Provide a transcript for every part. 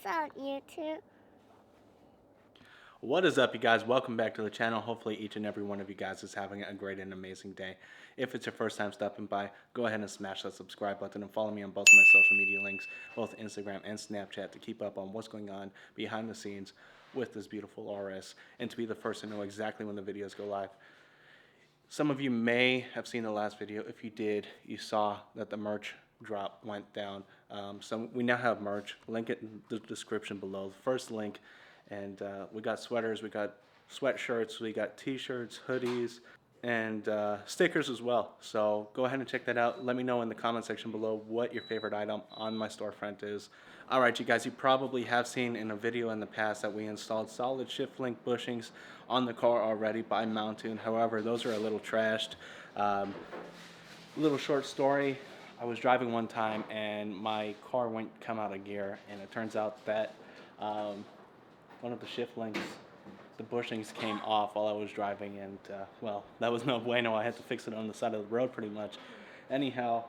on YouTube. What is up, you guys? Welcome back to the channel. Hopefully each and every one of you guys is having a great and amazing day. If it's your first time stopping by, go ahead and smash that subscribe button and follow me on both of my social media links, both Instagram and Snapchat, to keep up on what's going on behind the scenes with this beautiful RS and to be the first to know exactly when the videos go live. Some of you may have seen the last video. If you did, you saw that the merch drop went down. So we now have merch. Link it in the description below. The first link. And we got sweaters, we got sweatshirts, we got t-shirts, hoodies, and stickers as well. So go ahead and check that out. Let me know in the comment section below what your favorite item on my storefront is. Alright, you guys, you probably have seen in a video in the past that we installed solid shift link bushings on the car already by Mountune. However, those are a little trashed. Little short story. I was driving one time and my car went come out of gear, and it turns out that one of the shift links, the bushings came off while I was driving, and well, that was no bueno. I had to fix it on the side of the road pretty much. Anyhow,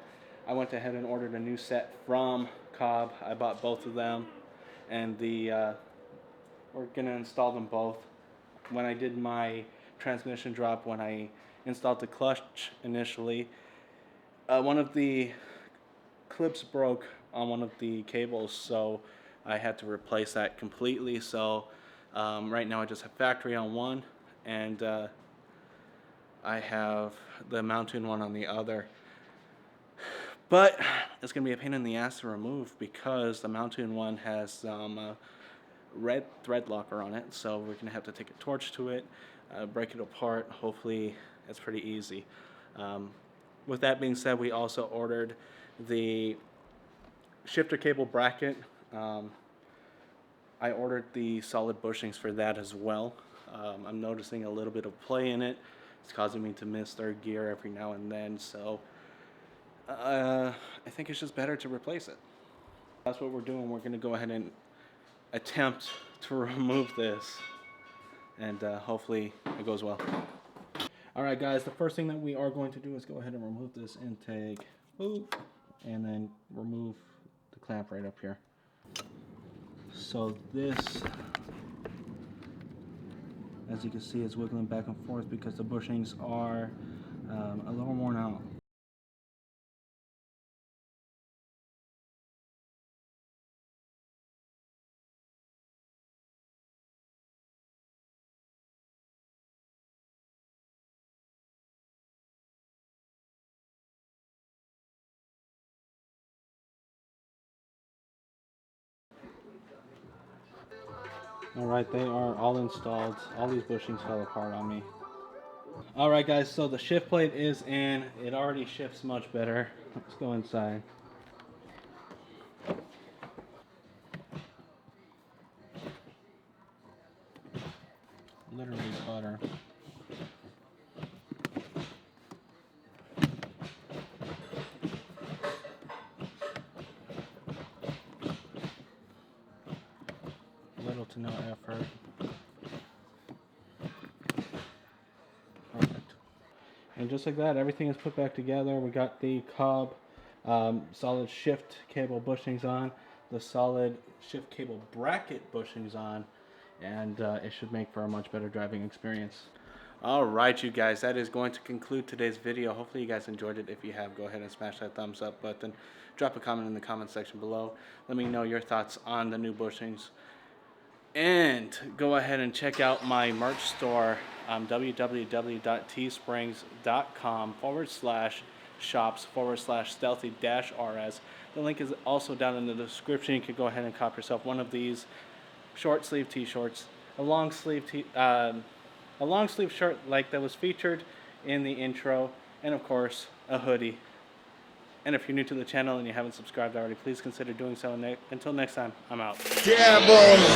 I went ahead and ordered a new set from Cobb. I bought both of them, and we're gonna install them both. When I did my transmission drop, when I installed the clutch initially, one of the clips broke on one of the cables, so I had to replace that completely. So right now I just have factory on one, and I have the Mountune one on the other. But it's going to be a pain in the ass to remove because the Mountune one has some red thread locker on it. So we're going to have to take a torch to it, break it apart. Hopefully it's pretty easy. With that being said, we also ordered the shifter cable bracket. I ordered the solid bushings for that as well. I'm noticing a little bit of play in it. It's causing me to miss third gear every now and then, so I think it's just better to replace it. That's what we're doing. We're going to go ahead and attempt to remove this, and hopefully it goes well. Alright guys, the first thing that we are going to do is go ahead and remove this intake. Boop, and then remove the clamp right up here. So this, as you can see, is wiggling back and forth because the bushings are a little worn out. Alright, they are all installed. All these bushings fell apart on me. Alright guys, so the shift plate is in. It already shifts much better. Let's go inside. Literally butter. Little to no effort. Perfect. And just like that, everything is put back together. We got the Cobb solid shift cable bushings on, the solid shift cable bracket bushings on, and it should make for a much better driving experience. Alright you guys, that is going to conclude today's video. Hopefully you guys enjoyed it. If you have, go ahead and smash that thumbs up button. Drop a comment in the comment section below. Let me know your thoughts on the new bushings. And go ahead and check out my merch store, www.teesprings.com/shops/stealthy-rs. The link is also down in the description. You can go ahead and cop yourself one of these short sleeve t-shirts, a long sleeve shirt like that was featured in the intro, and of course a hoodie. And if you're new to the channel and you haven't subscribed already, please consider doing so. Until next time, I'm out. Damond.